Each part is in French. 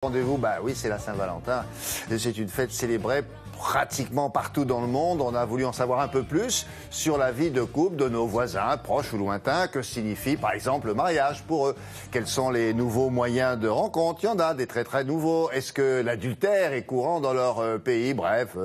Rendez-vous, bah oui, c'est la Saint-Valentin. C'est une fête célébrée pratiquement partout dans le monde. On a voulu en savoir un peu plus sur la vie de couple de nos voisins, proches ou lointains. Que signifie, par exemple, le mariage pour eux? Quels sont les nouveaux moyens de rencontre? Il y en a des très très nouveaux. Est-ce que l'adultère est courant dans leur pays? Bref,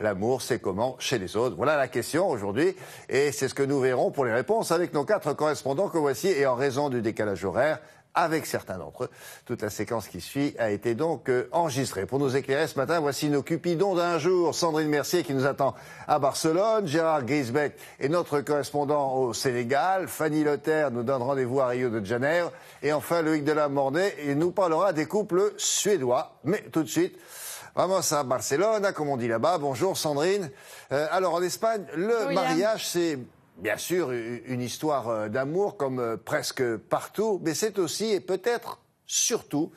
l'amour, c'est comment chez les autres? Voilà la question aujourd'hui. Et c'est ce que nous verrons pour les réponses avec nos 4 correspondants que voici. Et en raison du décalage horaire, avec certains d'entre eux. Toute la séquence qui suit a été donc enregistrée. Pour nous éclairer ce matin, voici nos cupidons d'un jour. Sandrine Mercier qui nous attend à Barcelone, Gérard Griesbeck est notre correspondant au Sénégal, Fanny Leterre nous donne rendez-vous à Rio de Janeiro, et enfin Loïc Delamornay il nous parlera des couples suédois. Mais tout de suite, vamos à Barcelone, comme on dit là-bas. Bonjour Sandrine. Alors en Espagne, le mariage c'est bien sûr une histoire d'amour comme presque partout, mais c'est aussi et peut-être surtout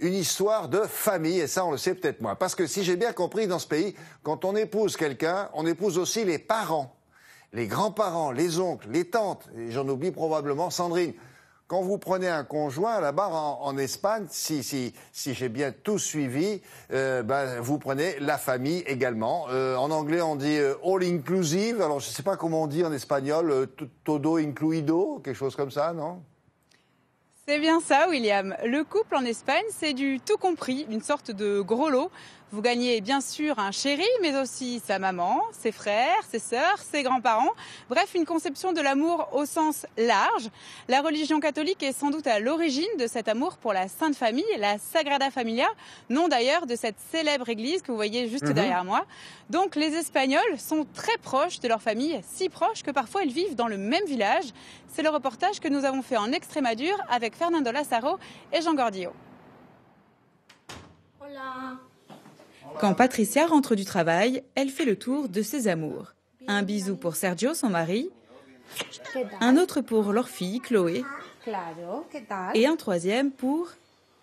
une histoire de famille, et ça on le sait peut-être moins. Parce que si j'ai bien compris, dans ce pays, quand on épouse quelqu'un, on épouse aussi les parents, les grands-parents, les oncles, les tantes, et j'en oublie probablement Sandrine. Quand vous prenez un conjoint là-bas en Espagne, si j'ai bien tout suivi, vous prenez la famille également. En anglais, on dit all inclusive. Alors, je ne sais pas comment on dit en espagnol, todo incluido, quelque chose comme ça, non? C'est bien ça, William. Le couple en Espagne, c'est du tout compris, une sorte de gros lot. Vous gagnez bien sûr un chéri, mais aussi sa maman, ses frères, ses sœurs, ses grands-parents. Bref, une conception de l'amour au sens large. La religion catholique est sans doute à l'origine de cet amour pour la Sainte Famille, la Sagrada Familia, nom d'ailleurs de cette célèbre église que vous voyez juste derrière moi. Donc les Espagnols sont très proches de leur famille, si proches que parfois ils vivent dans le même village. C'est le reportage que nous avons fait en Extremadure avec Fernando Lazaro et Jean Gordillo. Hola. Quand Patricia rentre du travail, elle fait le tour de ses amours. Un bisou pour Sergio, son mari, un autre pour leur fille, Chloé, et un troisième pour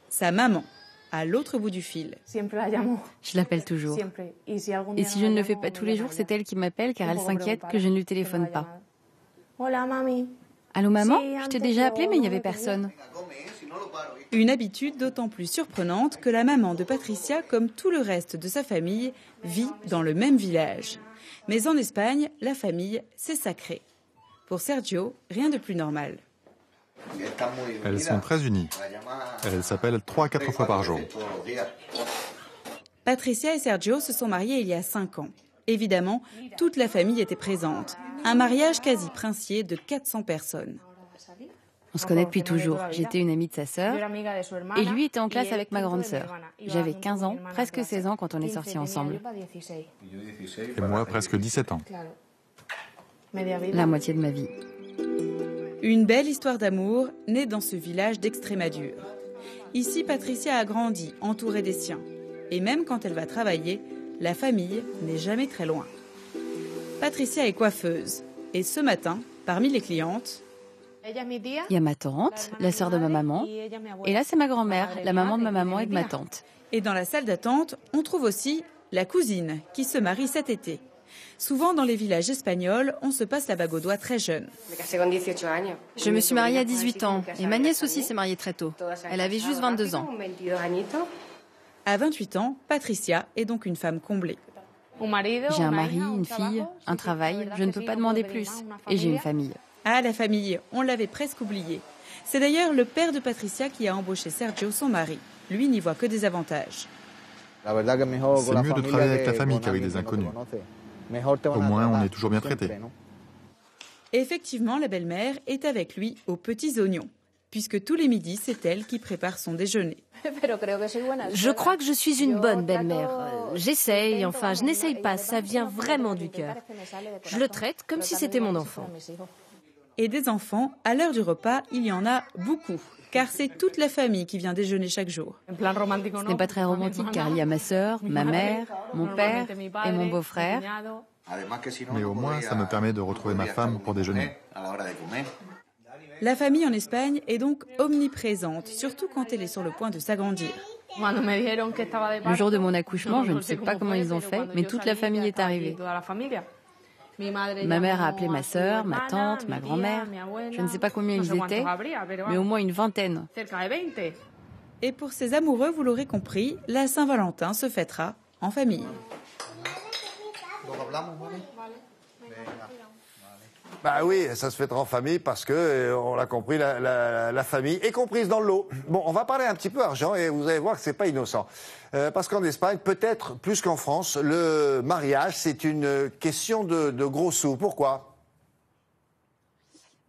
sa maman, à l'autre bout du fil. Je l'appelle toujours. Et si je ne le fais pas tous les jours, c'est elle qui m'appelle car elle s'inquiète que je ne lui téléphone pas. Allô maman, je t'ai déjà appelé mais il n'y avait personne. Une habitude d'autant plus surprenante que la maman de Patricia, comme tout le reste de sa famille, vit dans le même village. Mais en Espagne, la famille, c'est sacré. Pour Sergio, rien de plus normal. Elles sont très unies. Elles s'appellent 3 à 4 fois par jour. Patricia et Sergio se sont mariés il y a 5 ans. Évidemment, toute la famille était présente. Un mariage quasi princier de 400 personnes. On se connaît depuis toujours. J'étais une amie de sa sœur et lui était en classe avec ma grande sœur. J'avais 15 ans, presque 16 ans quand on est sortis ensemble. Et moi, presque 17 ans. La moitié de ma vie. Une belle histoire d'amour née dans ce village d'Extremadure. Ici, Patricia a grandi, entourée des siens. Et même quand elle va travailler, la famille n'est jamais très loin. Patricia est coiffeuse. Et ce matin, parmi les clientes, il y a ma tante, la sœur de ma maman, et là c'est ma grand-mère, la maman de ma maman et de ma tante. Et dans la salle d'attente, on trouve aussi la cousine qui se marie cet été. Souvent dans les villages espagnols, on se passe la bague au doigt très jeune. Je me suis mariée à 18 ans et ma nièce aussi s'est mariée très tôt. Elle avait juste 22 ans. À 28 ans, Patricia est donc une femme comblée. J'ai un mari, une fille, un travail, je ne peux pas demander plus. Et j'ai une famille. Ah, la famille, on l'avait presque oublié. C'est d'ailleurs le père de Patricia qui a embauché Sergio, son mari. Lui n'y voit que des avantages. C'est mieux de travailler avec la famille qu'avec des inconnus. Au moins, on est toujours bien traité. Effectivement, la belle-mère est avec lui aux petits oignons, puisque tous les midis, c'est elle qui prépare son déjeuner. Je crois que je suis une bonne belle-mère. J'essaye, enfin je n'essaye pas, ça vient vraiment du cœur. Je le traite comme si c'était mon enfant. Et des enfants, à l'heure du repas, il y en a beaucoup, car c'est toute la famille qui vient déjeuner chaque jour. Ce n'est pas très romantique car il y a ma sœur, ma mère, mon père et mon beau-frère. Mais au moins, ça me permet de retrouver ma femme pour déjeuner. La famille en Espagne est donc omniprésente, surtout quand elle est sur le point de s'agrandir. Le jour de mon accouchement, je ne sais pas comment ils ont fait, mais toute la famille est arrivée. Ma mère a appelé ma sœur, ma tante, ma grand-mère. Je ne sais pas combien ils étaient, mais au moins une vingtaine. Et pour ces amoureux, vous l'aurez compris, la Saint-Valentin se fêtera en famille. Bah oui, ça se fêtera en famille parce que, on l'a compris, la famille est comprise dans le lot. Bon, on va parler un petit peu argent et vous allez voir que c'est pas innocent. Parce qu'en Espagne, peut-être plus qu'en France, le mariage, c'est une question de gros sous. Pourquoi ?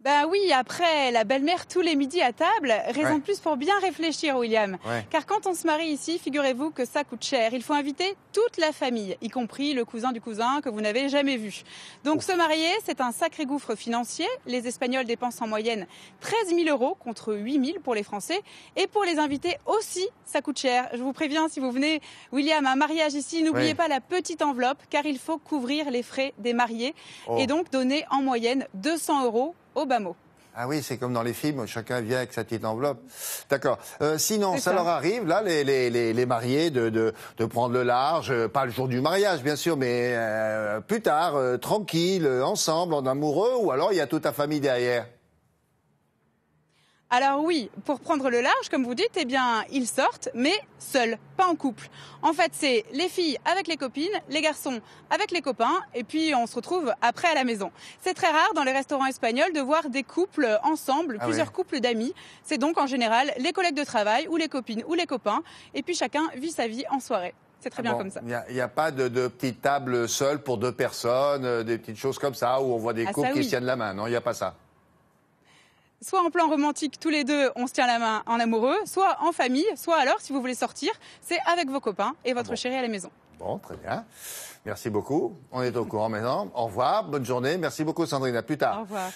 Ben oui, après la belle-mère tous les midis à table, raison de plus pour bien réfléchir, William. Ouais. Car quand on se marie ici, figurez-vous que ça coûte cher. Il faut inviter toute la famille, y compris le cousin du cousin que vous n'avez jamais vu. Donc se marier, c'est un sacré gouffre financier. Les Espagnols dépensent en moyenne 13 000 € contre 8 000 pour les Français. Et pour les invités aussi, ça coûte cher. Je vous préviens, si vous venez, William, à un mariage ici, n'oubliez pas la petite enveloppe, car il faut couvrir les frais des mariés. Et donc donner en moyenne 200 € au bas mot. Ah oui, c'est comme dans les films, chacun vient avec sa petite enveloppe. D'accord. Sinon, ça leur arrive, là, les mariés, de prendre le large, pas le jour du mariage, bien sûr, mais plus tard, tranquille, ensemble, en amoureux, ou alors il y a toute la famille derrière? Alors oui, pour prendre le large, comme vous dites, eh bien, ils sortent, mais seuls, pas en couple. En fait, c'est les filles avec les copines, les garçons avec les copains, et puis on se retrouve après à la maison. C'est très rare dans les restaurants espagnols de voir des couples ensemble, plusieurs couples d'amis. C'est donc en général les collègues de travail, ou les copines, ou les copains, et puis chacun vit sa vie en soirée. C'est très bien comme ça. Il n'y a pas de petite table seule pour 2 personnes, des petites choses comme ça, où on voit des couples qui se tiennent la main, non? Il n'y a pas ça. Soit en plan romantique, tous les deux, on se tient la main en amoureux, soit en famille, soit alors, si vous voulez sortir, c'est avec vos copains et votre chérie à la maison. Bon, très bien. Merci beaucoup. On est au courant maintenant. Au revoir, bonne journée. Merci beaucoup Sandrine, à plus tard. Au revoir.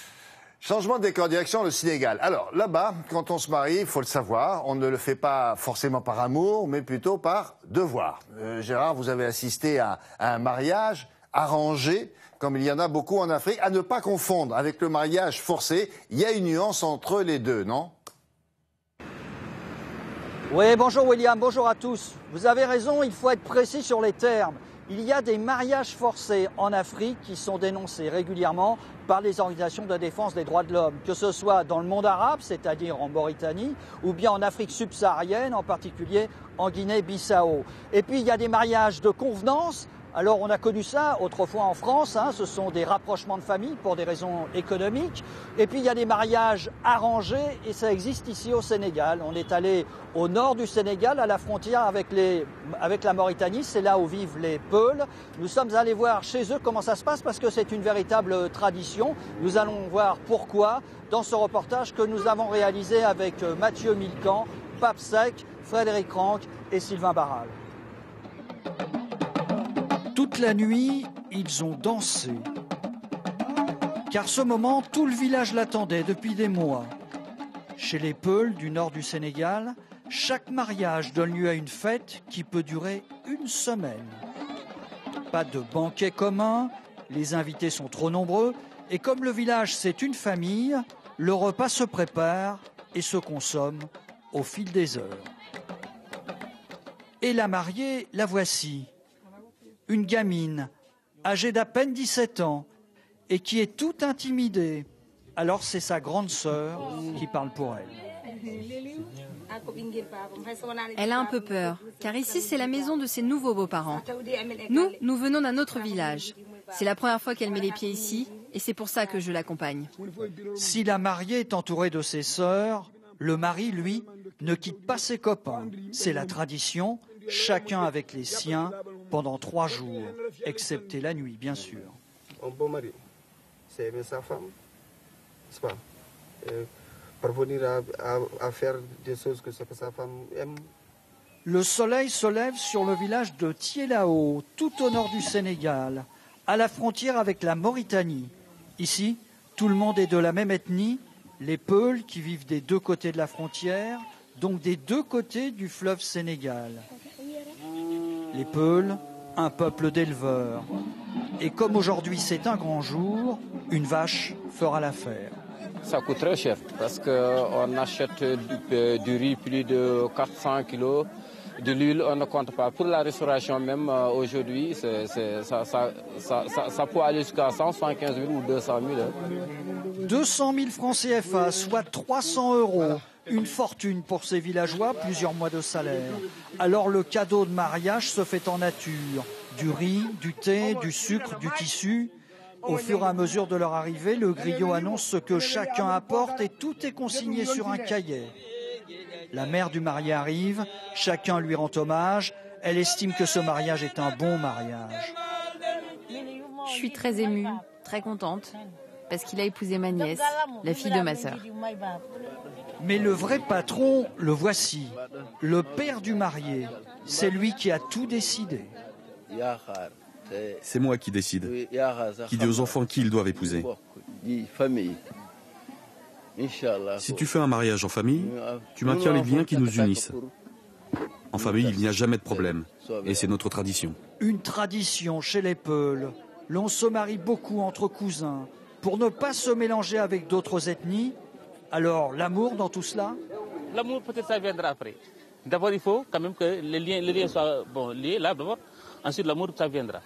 Changement de décor, direction le Sénégal. Alors là-bas, quand on se marie, il faut le savoir, on ne le fait pas forcément par amour, mais plutôt par devoir. Gérard, vous avez assisté à un mariage arrangé, comme il y en a beaucoup en Afrique, à ne pas confondre avec le mariage forcé. Il y a une nuance entre les deux, non? Oui, bonjour William, bonjour à tous. Vous avez raison, il faut être précis sur les termes. Il y a des mariages forcés en Afrique qui sont dénoncés régulièrement par les organisations de défense des droits de l'homme, que ce soit dans le monde arabe, c'est-à-dire en Mauritanie, ou bien en Afrique subsaharienne, en particulier en Guinée-Bissau. Et puis il y a des mariages de convenance. Alors on a connu ça autrefois en France, ce sont des rapprochements de famille pour des raisons économiques. Et puis il y a des mariages arrangés et ça existe ici au Sénégal. On est allé au nord du Sénégal, à la frontière avec la Mauritanie, c'est là où vivent les Peuls. Nous sommes allés voir chez eux comment ça se passe parce que c'est une véritable tradition. Nous allons voir pourquoi dans ce reportage que nous avons réalisé avec Mathieu Milcan, Pape Sec, Frédéric Ranck et Sylvain Barral. Toute la nuit, ils ont dansé. Car ce moment, tout le village l'attendait depuis des mois. Chez les Peuls du nord du Sénégal, chaque mariage donne lieu à une fête qui peut durer une semaine. Pas de banquet commun, les invités sont trop nombreux, et comme le village c'est une famille, le repas se prépare et se consomme au fil des heures. Et la mariée, la voici. Une gamine, âgée d'à peine 17 ans, et qui est toute intimidée. Alors c'est sa grande sœur qui parle pour elle. Elle a un peu peur, car ici c'est la maison de ses nouveaux beaux-parents. Nous venons d'un autre village. C'est la première fois qu'elle met les pieds ici, et c'est pour ça que je l'accompagne. Si la mariée est entourée de ses sœurs, le mari, lui, ne quitte pas ses copains. C'est la tradition. Chacun avec les siens pendant 3 jours, excepté la nuit, bien sûr. Un beau mari, c'est aimer sa femme, n'est-ce pas? Parvenir à faire des choses que sa femme aime. Le soleil se lève sur le village de Tielao, tout au nord du Sénégal, à la frontière avec la Mauritanie. Ici, tout le monde est de la même ethnie, les Peuls qui vivent des 2 côtés de la frontière, donc des 2 côtés du fleuve Sénégal. Les Peuls, un peuple d'éleveurs. Et comme aujourd'hui c'est un grand jour, une vache fera l'affaire. Ça coûte très cher parce qu'on achète du riz plus de 400 kilos. De l'huile, on ne compte pas. Pour la restauration même, aujourd'hui, ça peut aller jusqu'à 175 000 ou 200 000. 200 000 francs CFA, soit 300 €. Une fortune pour ces villageois, plusieurs mois de salaire. Alors le cadeau de mariage se fait en nature. Du riz, du thé, du sucre, du tissu. Au fur et à mesure de leur arrivée, le griot annonce ce que chacun apporte et tout est consigné sur un cahier. La mère du marié arrive, chacun lui rend hommage. Elle estime que ce mariage est un bon mariage. Je suis très émue, très contente, parce qu'il a épousé ma nièce, la fille de ma sœur. Mais le vrai patron, le voici, le père du marié. C'est lui qui a tout décidé. C'est moi qui décide, qui dit aux enfants qui ils doivent épouser. Si tu fais un mariage en famille, tu maintiens les liens qui nous unissent. En famille, il n'y a jamais de problème, et c'est notre tradition. Une tradition chez les Peuls. L'on se marie beaucoup entre cousins, pour ne pas se mélanger avec d'autres ethnies. Alors, l'amour dans tout cela? L'amour, peut-être, ça viendra après. D'abord, il faut quand même que les liens soient liés, là, d'abord. Ensuite, l'amour, ça viendra.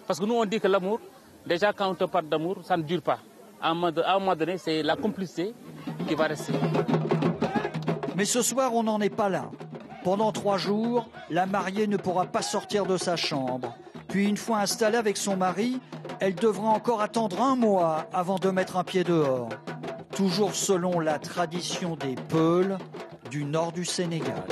Parce que nous, on dit que l'amour, déjà, quand on te parle d'amour, ça ne dure pas. À un moment donné, c'est la complicité qui va rester. Mais ce soir, on n'en est pas là. Pendant 3 jours, la mariée ne pourra pas sortir de sa chambre. Puis, une fois installée avec son mari, elle devra encore attendre 1 mois avant de mettre un pied dehors. Toujours selon la tradition des Peuls du nord du Sénégal.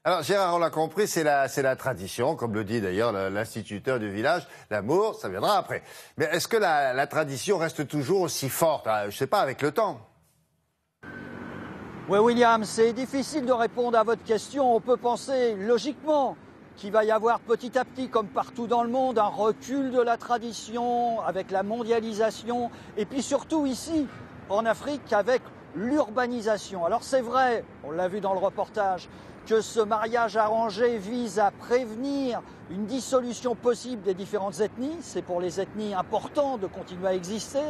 Alors Gérard, on l'a compris, c'est la tradition, comme le dit d'ailleurs l'instituteur du village. L'amour, ça viendra après. Mais est-ce que la tradition reste toujours aussi forte, je ne sais pas, avec le temps? Oui, William, c'est difficile de répondre à votre question. On peut penser logiquement qu'il va y avoir petit à petit, comme partout dans le monde, un recul de la tradition avec la mondialisation. Et puis surtout ici, en Afrique, avec l'urbanisation. Alors c'est vrai, on l'a vu dans le reportage, que ce mariage arrangé vise à prévenir une dissolution possible des différentes ethnies. C'est pour les ethnies important de continuer à exister.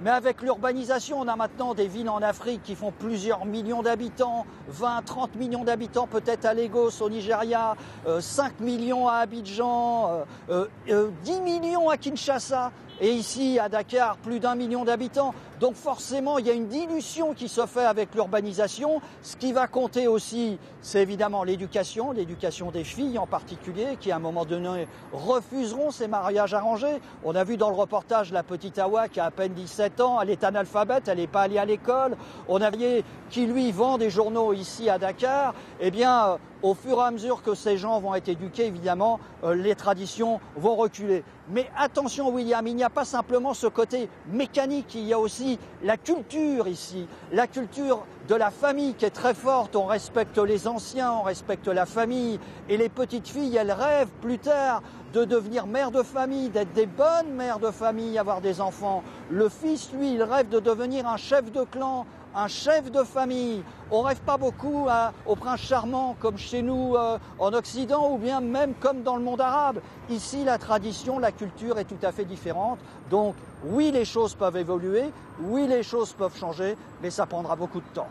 Mais avec l'urbanisation, on a maintenant des villes en Afrique qui font plusieurs millions d'habitants, 20, 30 millions d'habitants peut-être à Lagos au Nigeria, 5 millions à Abidjan, 10 millions à Kinshasa. Et ici, à Dakar, plus d'1 million d'habitants. Donc forcément, il y a une dilution qui se fait avec l'urbanisation. Ce qui va compter aussi, c'est évidemment l'éducation des filles en particulier, qui à un moment donné refuseront ces mariages arrangés. On a vu dans le reportage la petite Awa qui a à peine 17 ans, elle est analphabète, elle n'est pas allée à l'école. On a vu qui lui vend des journaux ici à Dakar. Eh bien, au fur et à mesure que ces gens vont être éduqués, évidemment, les traditions vont reculer. Mais attention William, il n'y a pas simplement ce côté mécanique, il y a aussi la culture ici, la culture de la famille qui est très forte. On respecte les anciens, on respecte la famille. Et les petites filles, elles rêvent plus tard de devenir mères de famille, d'être des bonnes mères de famille, avoir des enfants. Le fils, lui, il rêve de devenir un chef de clan, un chef de famille. On rêve pas beaucoup au prince charmant comme chez nous en Occident ou bien même comme dans le monde arabe. Ici, la tradition, la culture est tout à fait différente. Donc oui, les choses peuvent évoluer, oui, les choses peuvent changer, mais ça prendra beaucoup de temps.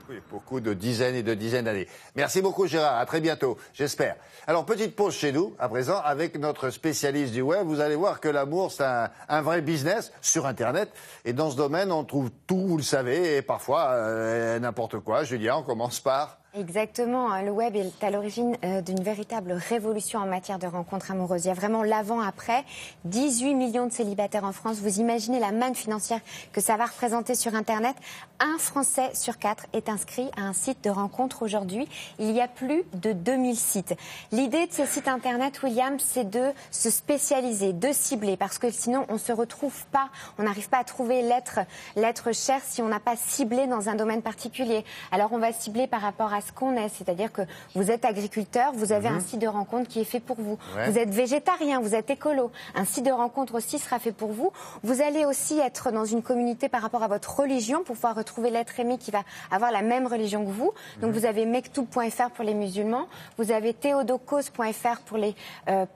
Oui, beaucoup de dizaines et de dizaines d'années. Merci beaucoup Gérard, à très bientôt, j'espère. Alors, petite pause chez nous, à présent, avec notre spécialiste du web. Vous allez voir que l'amour, c'est un vrai business sur Internet. Et dans ce domaine, on trouve tout, vous le savez, et parfois n'importe quoi. Julia, on commence par... Exactement, le web est à l'origine d'une véritable révolution en matière de rencontres amoureuses. Il y a vraiment l'avant-après, 18 millions de célibataires en France. Vous imaginez la manne financière que ça va représenter sur Internet. Un Français sur 4 est inscrit à un site de rencontre aujourd'hui. Il y a plus de 2000 sites. L'idée de ces sites Internet, William, c'est de se spécialiser, de cibler, parce que sinon on ne se retrouve pas, on n'arrive pas à trouver l'être cher si on n'a pas ciblé dans un domaine particulier. Alors on va cibler par rapport à ce qu'on est, c'est-à-dire que vous êtes agriculteur, vous avez un site de rencontre qui est fait pour vous. Ouais. Vous êtes végétarien, vous êtes écolo, un site de rencontre aussi sera fait pour vous. Vous allez aussi être dans une communauté par rapport à votre religion pour pouvoir retrouver l'être aimé qui va avoir la même religion que vous. Donc vous avez mektoub.fr pour les musulmans, vous avez theodokos.fr pour les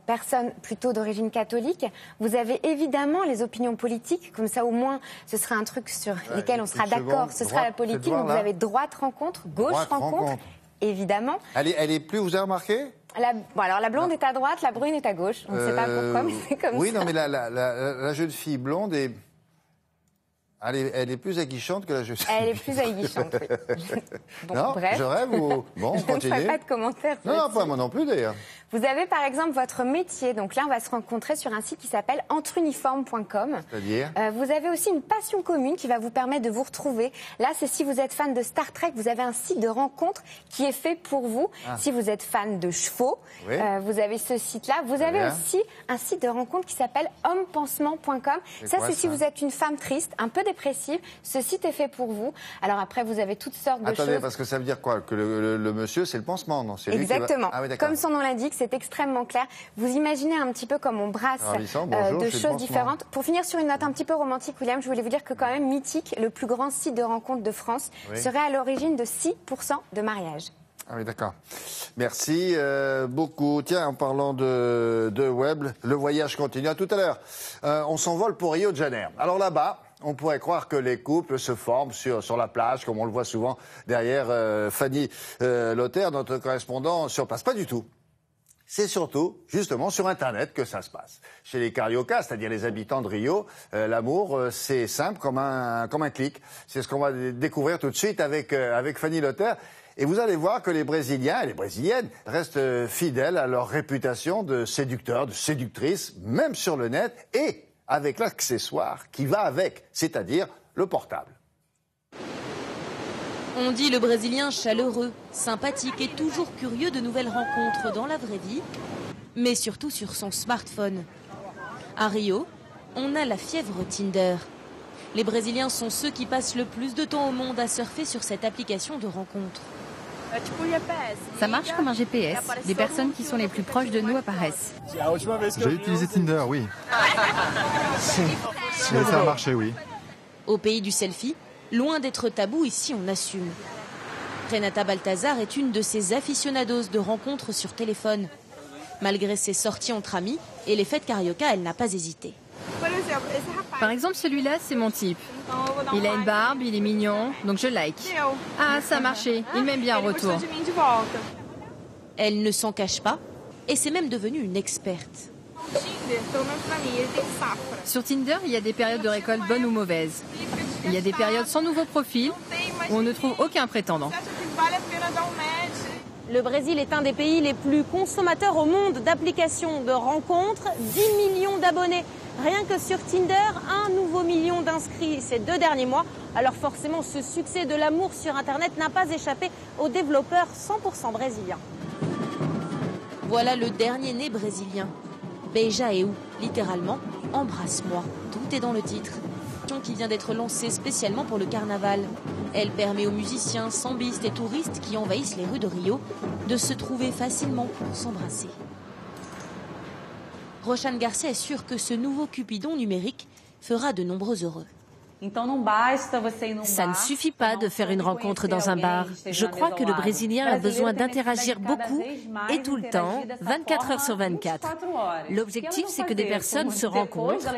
personnes plutôt d'origine catholique. Vous avez évidemment les opinions politiques, comme ça au moins ce sera un truc sur lesquels on sera d'accord, ce sera la politique. Donc vous avez droite rencontre, gauche rencontre. Évidemment. Elle est plus, vous avez remarqué? Alors la blonde est à droite, la brune est à gauche. On ne sait pas pourquoi, mais c'est comme ça. Oui, non, mais la jeune fille blonde est Elle est plus aguichante que la jeune. Elle est plus aguichante, oui. Bon, non, bref. je rêve ou... Bon, on continue. Je ne ferai pas de commentaires. Non, pas moi non plus d'ailleurs. Vous avez par exemple votre métier. Donc là, on va se rencontrer sur un site qui s'appelle entreuniforme.com. C'est-à-dire vous avez aussi une passion commune qui va vous permettre de vous retrouver. Là, c'est si vous êtes fan de Star Trek, vous avez un site de rencontre qui est fait pour vous. Ah. Si vous êtes fan de chevaux, oui. Vous avez ce site-là. Vous avez aussi un site de rencontre qui s'appelle hommepansement.com. Ça, c'est si vous êtes une femme triste, un peu dépressive. Ce site est fait pour vous. Alors après, vous avez toutes sortes de choses. Attendez, parce que ça veut dire quoi? Que le monsieur, c'est le pansement, non? Exactement. Ah, oui, comme son nom l'indique, c'est extrêmement clair. Vous imaginez un petit peu comme on brasse de choses différentes. Pour finir sur une note un petit peu romantique, William, je voulais vous dire que quand même Mythique, le plus grand site de rencontre de France, serait à l'origine de 6% de mariages. Ah oui, d'accord. Merci beaucoup. Tiens, en parlant de web, le voyage continue. À tout à l'heure. On s'envole pour Rio de Janeiro. Alors là-bas, on pourrait croire que les couples se forment sur la plage, comme on le voit souvent derrière Fanny Lothaire, notre correspondant sur place. Pas du tout. C'est surtout, justement, sur Internet que ça se passe. Chez les Cariocas, c'est-à-dire les habitants de Rio, l'amour, c'est simple comme un clic. C'est ce qu'on va découvrir tout de suite avec Fanny Lothaire. Et vous allez voir que les Brésiliens et les Brésiliennes restent fidèles à leur réputation de séducteurs, de séductrices, même sur le net, et avec l'accessoire qui va avec, c'est-à-dire le portable. On dit le Brésilien chaleureux, sympathique et toujours curieux de nouvelles rencontres dans la vraie vie, mais surtout sur son smartphone. À Rio, on a la fièvre Tinder. Les Brésiliens sont ceux qui passent le plus de temps au monde à surfer sur cette application de rencontre. Ça marche comme un GPS. Les personnes qui sont les plus proches de nous apparaissent. J'ai utilisé Tinder, oui. Ça a marché, oui. Au pays du selfie, loin d'être tabou, ici on assume. Renata Balthazar est une de ces aficionados de rencontres sur téléphone. Malgré ses sorties entre amis et les fêtes carioca, elle n'a pas hésité. Par exemple, celui-là, c'est mon type. Il a une barbe, il est mignon, donc je like. Ah, ça a marché, il m'aime bien en retour. Elle ne s'en cache pas et c'est même devenue une experte. Sur Tinder, il y a des périodes de récolte bonnes ou mauvaises. Il y a des périodes sans nouveau profil où on ne trouve aucun prétendant. Le Brésil est un des pays les plus consommateurs au monde d'applications de rencontres. 10 millions d'abonnés. Rien que sur Tinder, 1 nouveau million d'inscrits ces 2 derniers mois. Alors forcément, ce succès de l'amour sur Internet n'a pas échappé aux développeurs 100% brésiliens. Voilà le dernier né brésilien. Beija eu, littéralement, embrasse-moi. Tout est dans le titre. Qui vient d'être lancée spécialement pour le carnaval. Elle permet aux musiciens, sambistes et touristes qui envahissent les rues de Rio de se trouver facilement pour s'embrasser. Roxane Garcia est sûre que ce nouveau Cupidon numérique fera de nombreux heureux. Ça ne suffit pas de faire une rencontre dans un bar. Je crois que le Brésilien a besoin d'interagir beaucoup et tout le temps, 24 heures sur 24. L'objectif, c'est que des personnes se rencontrent.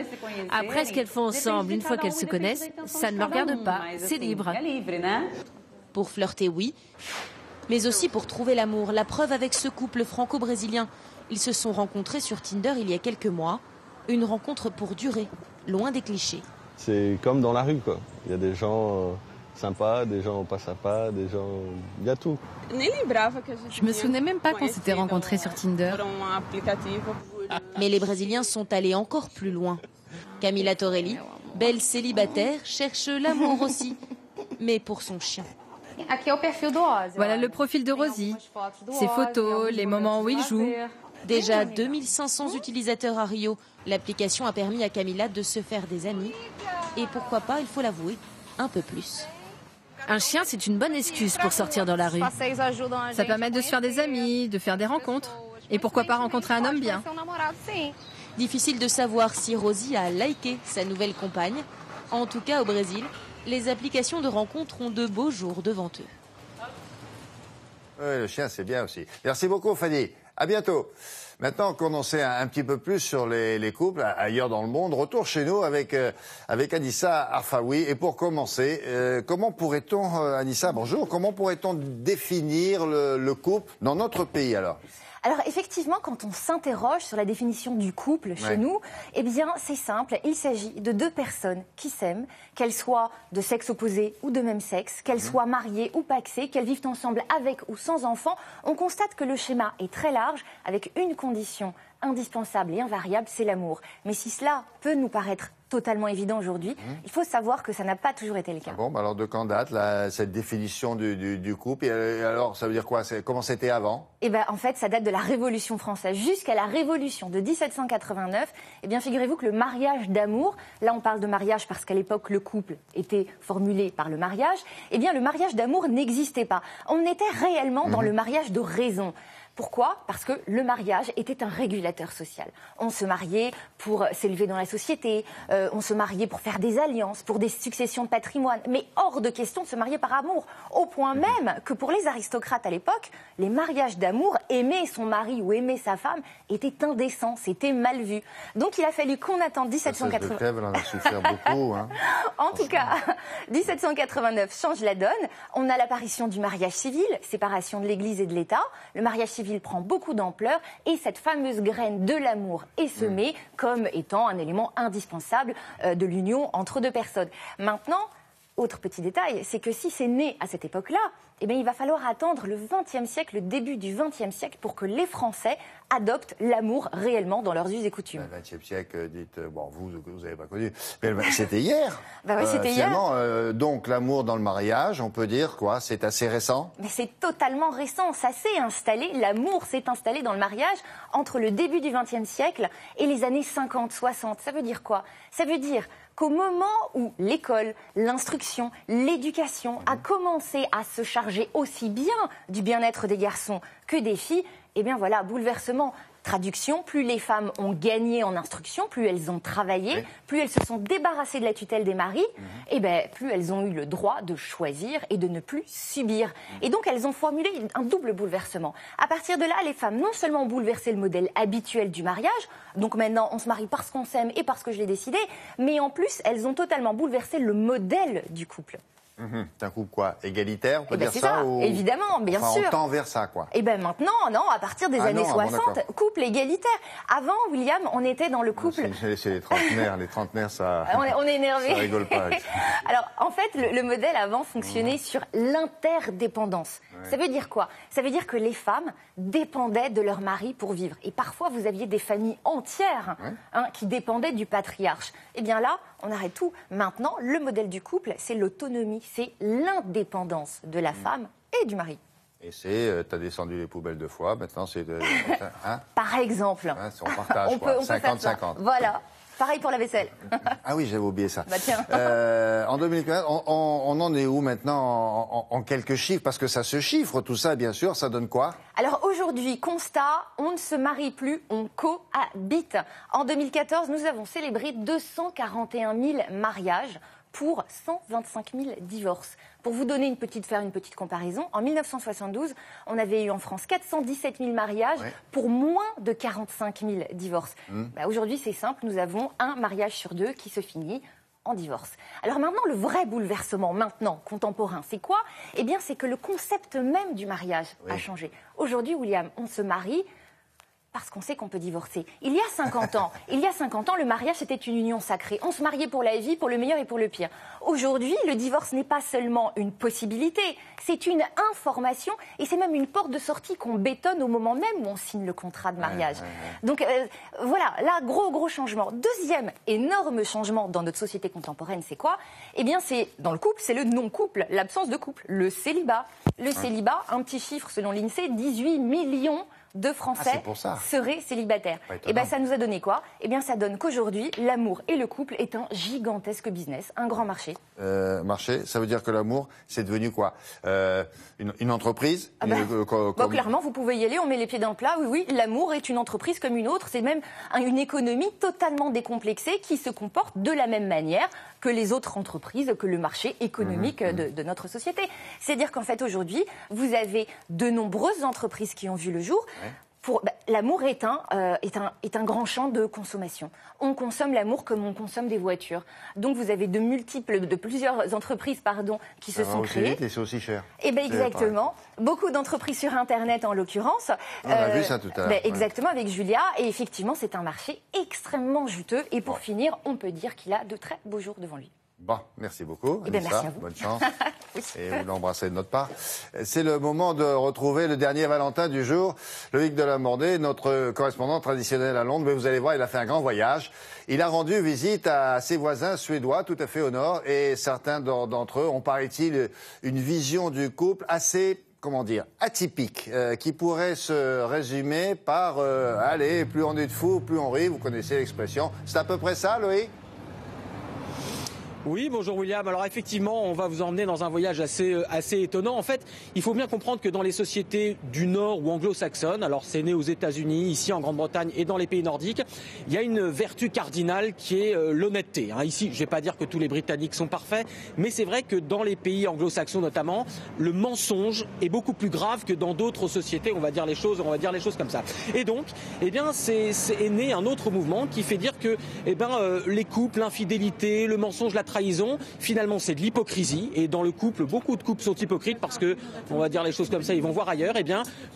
Après, ce qu'elles font ensemble, une fois qu'elles se connaissent, ça ne me regarde pas, c'est libre. Pour flirter, oui, mais aussi pour trouver l'amour. La preuve avec ce couple franco-brésilien. Ils se sont rencontrés sur Tinder il y a quelques mois. Une rencontre pour durer, loin des clichés. C'est comme dans la rue, quoi. Il y a des gens sympas, des gens pas sympas, des gens... Il y a tout. Je me souvenais même pas qu'on s'était rencontrés sur Tinder. Mais les Brésiliens sont allés encore plus loin. Camila Torelli, belle célibataire, cherche l'amour aussi, mais pour son chien. Voilà le profil de Rosie. Ses photos, les moments où il joue. Déjà 2500 utilisateurs à Rio. L'application a permis à Camila de se faire des amis. Et pourquoi pas, il faut l'avouer, un peu plus. Un chien, c'est une bonne excuse pour sortir dans la rue. Ça permet de se faire des amis, de faire des rencontres. Et pourquoi pas rencontrer un homme bien. Difficile de savoir si Rosie a liké sa nouvelle compagne. En tout cas, au Brésil, les applications de rencontres ont de beaux jours devant eux. Oui, le chien, c'est bien aussi. Merci beaucoup, Fanny. À bientôt. Maintenant qu'on en sait un petit peu plus sur les couples ailleurs dans le monde, retour chez nous avec Anissa Arfaoui. Et pour commencer, comment pourrait-on, Anissa, bonjour, comment pourrait-on définir le couple dans notre pays alors ? Alors effectivement, quand on s'interroge sur la définition du couple chez nous, eh bien c'est simple, il s'agit de deux personnes qui s'aiment, qu'elles soient de sexe opposé ou de même sexe, qu'elles soient mariées ou pacsées, qu'elles vivent ensemble avec ou sans enfants. On constate que le schéma est très large, avec une condition indispensable et invariable, c'est l'amour. Mais si cela peut nous paraître totalement évident aujourd'hui, il faut savoir que ça n'a pas toujours été le cas. Bon, alors de quand date cette définition du couple? Et alors, ça veut dire quoi? Comment c'était avant? Eh bien, en fait, ça date de la Révolution française. Jusqu'à la Révolution de 1789, eh bien, figurez-vous que le mariage d'amour, là on parle de mariage parce qu'à l'époque le couple était formulé par le mariage, eh bien le mariage d'amour n'existait pas. On était réellement dans le mariage de raison. Pourquoi? Parce que le mariage était un régulateur social. On se mariait pour s'élever dans la société, on se mariait pour faire des alliances, pour des successions de patrimoine. Mais hors de question de se marier par amour. Au point même que pour les aristocrates à l'époque, les mariages d'amour, aimer son mari ou aimer sa femme, était indécent, c'était mal vu. Donc il a fallu qu'on attende 1789. Elle en a souffert beaucoup. Hein. En tout cas, 1789 change la donne. On a l'apparition du mariage civil, séparation de l'Église et de l'État. Le mariage civil prend beaucoup d'ampleur et cette fameuse graine de l'amour est semée comme étant un élément indispensable de l'union entre deux personnes. Maintenant, autre petit détail, c'est que si c'est né à cette époque-là, eh bien, il va falloir attendre le XXe siècle, le début du XXe siècle, pour que les Français adoptent l'amour réellement dans leurs us et coutumes. Le XXe siècle, dites, bon, vous n'avez pas connu, mais c'était hier. Bah oui, c'était hier. Donc, l'amour dans le mariage, on peut dire quoi? C'est assez récent? Mais c'est totalement récent. Ça s'est installé, l'amour s'est installé dans le mariage entre le début du XXe siècle et les années 50-60. Ça veut dire quoi? Ça veut dire qu'au moment où l'école, l'instruction, l'éducation a commencé à se charger aussi bien du bien-être des garçons que des filles, eh bien voilà, bouleversement. Traduction, plus les femmes ont gagné en instruction, plus elles ont travaillé, plus elles se sont débarrassées de la tutelle des maris, et ben, plus elles ont eu le droit de choisir et de ne plus subir. Et donc elles ont formulé un double bouleversement. À partir de là, les femmes non seulement ont bouleversé le modèle habituel du mariage, donc maintenant on se marie parce qu'on s'aime et parce que je l'ai décidé, mais en plus elles ont totalement bouleversé le modèle du couple. C'est un couple quoi? Égalitaire, on peut dire ça ou... Évidemment, bien sûr. On tend vers ça, quoi. Et bien maintenant, non, à partir des années 60, couple égalitaire. Avant, William, on était dans le couple... C'est les trentenaires. Les trentenaires, ça... on est énervé. Ça rigole pas. Alors, en fait, le modèle avant fonctionnait sur l'interdépendance. Ça veut dire quoi? Ça veut dire que les femmes dépendaient de leur mari pour vivre. Et parfois, vous aviez des familles entières qui dépendaient du patriarche. Eh bien là, on arrête tout. Maintenant, le modèle du couple, c'est l'autonomie, c'est l'indépendance de la femme et du mari. Et c'est, t'as descendu les poubelles 2 fois, maintenant c'est... Par exemple. On partage, quoi. 50-50. Voilà. Pareil pour la vaisselle. Ah oui, j'avais oublié ça. Bah tiens. En 2015, on en est où maintenant en quelques chiffres? Parce que ça se chiffre, tout ça, bien sûr. Ça donne quoi? Alors aujourd'hui, constat, on ne se marie plus, on cohabite. En 2014, nous avons célébré 241 000 mariages pour 125 000 divorces. Pour vous donner faire une petite comparaison, en 1972, on avait eu en France 417 000 mariages pour moins de 45 000 divorces. Aujourd'hui, c'est simple, nous avons un mariage sur 2 qui se finit en divorce. Alors maintenant, le vrai bouleversement, contemporain, c'est quoi? Eh bien, c'est que le concept même du mariage a changé. Aujourd'hui, William, on se marie parce qu'on sait qu'on peut divorcer. Il y a 50 ans, le mariage était une union sacrée. On se mariait pour la vie, pour le meilleur et pour le pire. Aujourd'hui, le divorce n'est pas seulement une possibilité, c'est une information et c'est même une porte de sortie qu'on bétonne au moment même où on signe le contrat de mariage. Donc voilà, là, gros changement. Deuxième énorme changement dans notre société contemporaine, c'est quoi? Eh bien, c'est dans le couple, c'est le non-couple, l'absence de couple, le célibat. Le célibat, un petit chiffre selon l'INSEE, 18 millions de Français seraient célibataires. Et bien ça nous a donné quoi? Et bien ça donne qu'aujourd'hui, l'amour et le couple est un gigantesque business, un grand marché. Marché, ça veut dire que l'amour, c'est devenu quoi? Une entreprise? Clairement, vous pouvez y aller, on met les pieds dans le plat. Oui, l'amour est une entreprise comme une autre. C'est même une économie totalement décomplexée qui se comporte de la même manière que les autres entreprises, que le marché économique de notre société. C'est-à-dire qu'en fait, aujourd'hui, vous avez de nombreuses entreprises qui ont vu le jour. L'amour est un grand champ de consommation. On consomme l'amour comme on consomme des voitures. Donc vous avez plusieurs entreprises qui se sont créées. Vite et c'est aussi cher. Et exactement. Beaucoup d'entreprises sur Internet en l'occurrence. On a vu ça tout à l'heure. Exactement, avec Julia. Et effectivement, c'est un marché extrêmement juteux. Et pour finir, on peut dire qu'il a de très beaux jours devant lui. Bon, merci beaucoup. Merci à vous. Bonne chance. Et vous l'embrassez de notre part. C'est le moment de retrouver le dernier Valentin du jour, Loïc Delamordé, notre correspondant traditionnel à Londres. Mais vous allez voir, il a fait un grand voyage. Il a rendu visite à ses voisins suédois, tout à fait au nord. Et certains d'entre eux ont, paraît-il, une vision du couple assez, atypique, qui pourrait se résumer par allez, plus on est de fous, plus on rit. Vous connaissez l'expression. C'est à peu près ça, Loïc ? Oui, bonjour William. Alors effectivement, on va vous emmener dans un voyage assez étonnant. En fait, il faut bien comprendre que dans les sociétés du Nord ou anglo-saxonnes, alors c'est né aux États-Unis, ici en Grande-Bretagne et dans les pays nordiques, il y a une vertu cardinale qui est l'honnêteté. Ici, je ne vais pas dire que tous les Britanniques sont parfaits, mais c'est vrai que dans les pays anglo-saxons notamment, le mensonge est beaucoup plus grave que dans d'autres sociétés. On va dire les choses comme ça. Et donc, est né un autre mouvement qui fait dire que, les couples, l'infidélité, le mensonge, la trahison, finalement c'est de l'hypocrisie, et dans le couple, beaucoup de couples sont hypocrites parce que, on va dire les choses comme ça, ils vont voir ailleurs.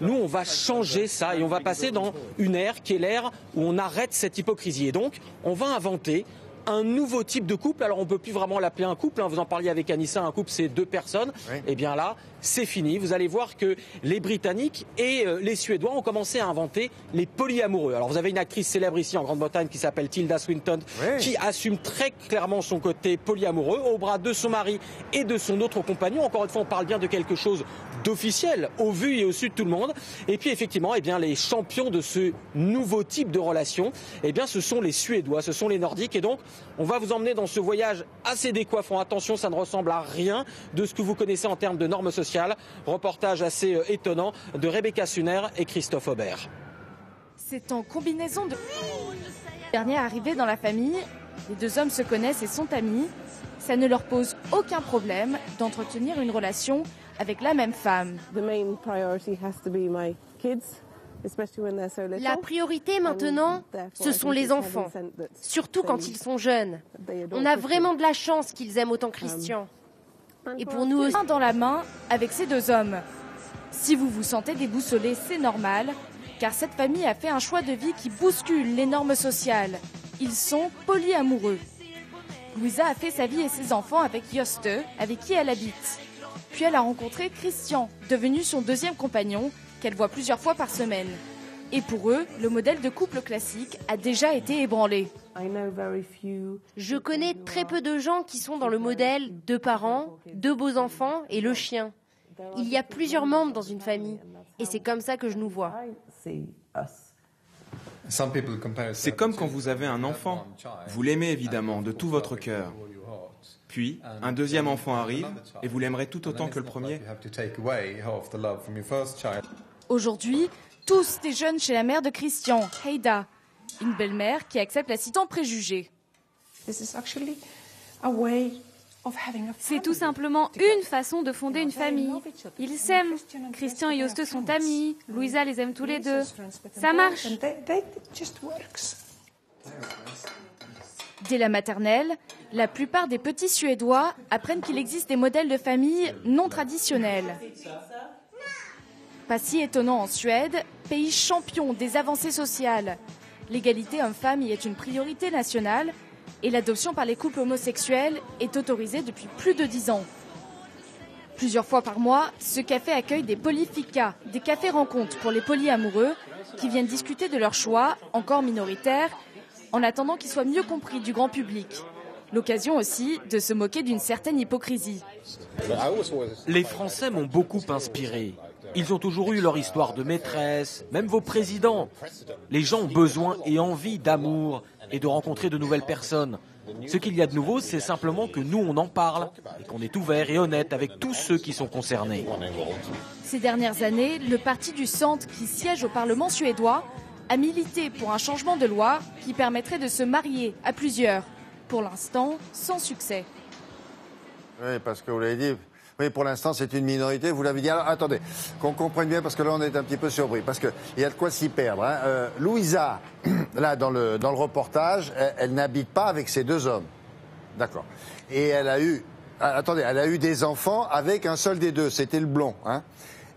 Nous on va changer ça et on va passer dans une ère qui est l'ère où on arrête cette hypocrisie, et donc on va inventer un nouveau type de couple. Alors on ne peut plus vraiment l'appeler un couple, vous en parliez avec Anissa, un couple c'est 2 personnes. Oui. Et bien là, c'est fini. Vous allez voir que les Britanniques et les Suédois ont commencé à inventer les polyamoureux. Alors vous avez une actrice célèbre ici en Grande-Bretagne qui s'appelle Tilda Swinton, qui assume très clairement son côté polyamoureux au bras de son mari et de son autre compagnon. Encore une fois, on parle bien de quelque chose d'officiel, au vu et au su de tout le monde. Et puis effectivement, les champions de ce nouveau type de relation, ce sont les Suédois, ce sont les Nordiques. Et donc, on va vous emmener dans ce voyage assez décoiffant. Attention, ça ne ressemble à rien de ce que vous connaissez en termes de normes sociales. Reportage assez étonnant de Rebecca Suner et Christophe Aubert. C'est en combinaison de... Dernier arrivé dans la famille, les 2 hommes se connaissent et sont amis. Ça ne leur pose aucun problème d'entretenir une relation avec la même femme. La priorité maintenant, ce sont les enfants, surtout quand ils sont jeunes. On a vraiment de la chance qu'ils aiment autant Christian. Et pour nous aussi. Main dans la main avec ces 2 hommes. Si vous vous sentez déboussolé, c'est normal, car cette famille a fait un choix de vie qui bouscule les normes sociales. Ils sont polyamoureux. Louisa a fait sa vie et ses enfants avec Joste, avec qui elle habite. Puis elle a rencontré Christian, devenu son 2e compagnon, qu'elle voit plusieurs fois par semaine. Et pour eux, le modèle de couple classique a déjà été ébranlé. Je connais très peu de gens qui sont dans le modèle 2 parents, 2 beaux enfants et le chien. Il y a plusieurs membres dans une famille, et c'est comme ça que je nous vois. C'est comme quand vous avez un enfant. Vous l'aimez évidemment de tout votre cœur. Puis, un 2e enfant arrive et vous l'aimerez tout autant que le premier. Aujourd'hui, tous des jeunes chez la mère de Christian, Heida, une belle-mère qui accepte la cité préjugée. C'est tout simplement une façon de fonder une famille. Ils s'aiment. Christian et Joste sont amis. Louisa les aime tous les 2. Ça marche. Dès la maternelle, la plupart des petits Suédois apprennent qu'il existe des modèles de famille non traditionnels. Pas si étonnant en Suède, pays champion des avancées sociales. L'égalité homme-femme y est une priorité nationale et l'adoption par les couples homosexuels est autorisée depuis plus de 10 ans. Plusieurs fois par mois, ce café accueille des polyficas, des cafés-rencontres pour les polyamoureux qui viennent discuter de leur choix, encore minoritaire, en attendant qu'ils soient mieux compris du grand public. L'occasion aussi de se moquer d'une certaine hypocrisie. Les Français m'ont beaucoup inspiré. Ils ont toujours eu leur histoire de maîtresse, même vos présidents. Les gens ont besoin et envie d'amour et de rencontrer de nouvelles personnes. Ce qu'il y a de nouveau, c'est simplement que nous, on en parle et qu'on est ouvert et honnête avec tous ceux qui sont concernés. Ces dernières années, le parti du Centre qui siège au Parlement suédois a milité pour un changement de loi qui permettrait de se marier à plusieurs. Pour l'instant, sans succès. Oui, parce que vous l'avez dit, Oui, pour l'instant, c'est une minorité, vous l'avez dit. Alors, attendez, qu'on comprenne bien, parce que là, on est un petit peu surpris, parce qu'il y a de quoi s'y perdre. Hein. Louisa, là, dans le reportage, elle n'habite pas avec ses 2 hommes. D'accord. Et elle a eu... Attendez, elle a eu des enfants avec un seul des 2, c'était le blond. Hein.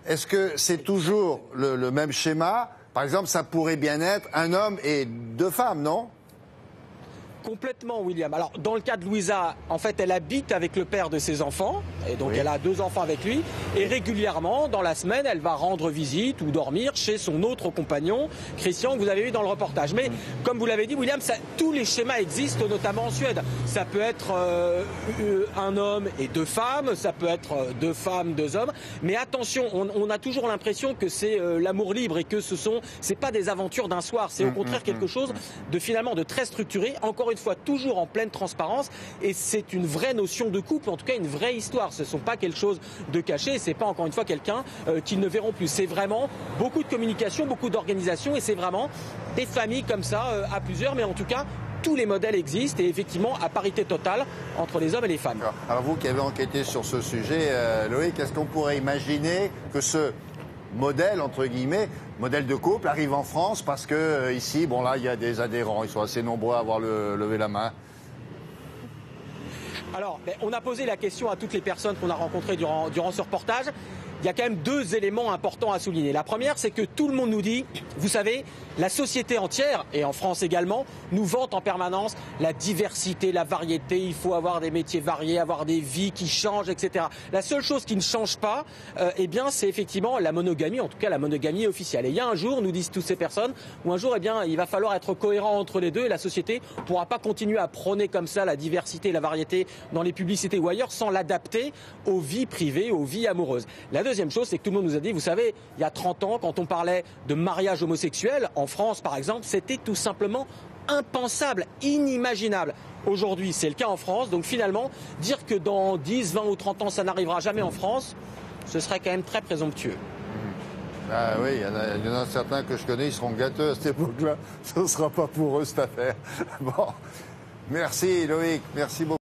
Est-ce que c'est toujours le même schéma? Par exemple, ça pourrait bien être un homme et 2 femmes, non? Complètement, William. Alors, dans le cas de Louisa, en fait, elle habite avec le père de ses enfants, et donc elle a 2 enfants avec lui, et régulièrement, dans la semaine, elle va rendre visite ou dormir chez son autre compagnon, Christian, que vous avez vu dans le reportage. Mais, comme vous l'avez dit, William, tous les schémas existent, notamment en Suède. Ça peut être un homme et 2 femmes, ça peut être 2 femmes, 2 hommes, mais attention, on a toujours l'impression que c'est l'amour libre et que c'est pas des aventures d'un soir, c'est au contraire quelque chose de finalement de très structuré, encore une fois toujours en pleine transparence, et c'est une vraie notion de couple, en tout cas une vraie histoire. Ce ne sont pas quelque chose de caché, c'est pas encore une fois quelqu'un qu'ils ne verront plus. C'est vraiment beaucoup de communication, beaucoup d'organisation, et c'est vraiment des familles comme ça à plusieurs, mais en tout cas tous les modèles existent, et effectivement à parité totale entre les hommes et les femmes. Alors vous qui avez enquêté sur ce sujet, Loïc, est-ce qu'on pourrait imaginer que ce modèle, entre guillemets, modèle de couple arrive en France parce que ici, bon là, il y a des adhérents, ils sont assez nombreux à avoir levé la main. Alors, on a posé la question à toutes les personnes qu'on a rencontrées durant ce reportage. Il y a quand même 2 éléments importants à souligner. La première, c'est que tout le monde nous dit, vous savez, la société entière, et en France également, nous vante en permanence la diversité, la variété. Il faut avoir des métiers variés, avoir des vies qui changent, etc. La seule chose qui ne change pas, eh bien, c'est effectivement la monogamie, en tout cas la monogamie officielle. Et il y a un jour, nous disent toutes ces personnes, où un jour, eh bien, il va falloir être cohérent entre les deux, et la société ne pourra pas continuer à prôner comme ça la diversité et la variété dans les publicités ou ailleurs sans l'adapter aux vies privées, aux vies amoureuses. La deuxième chose, c'est que tout le monde nous a dit, vous savez, il y a 30 ans, quand on parlait de mariage homosexuel, en France par exemple, c'était tout simplement impensable, inimaginable. Aujourd'hui, c'est le cas en France, donc finalement, dire que dans 10, 20 ou 30 ans, ça n'arrivera jamais en France, ce serait quand même très présomptueux. Ah oui, il y en a certains que je connais, ils seront gâteux à cette époque-là. Ce ne sera pas pour eux cette affaire. Bon, merci Loïc, merci beaucoup.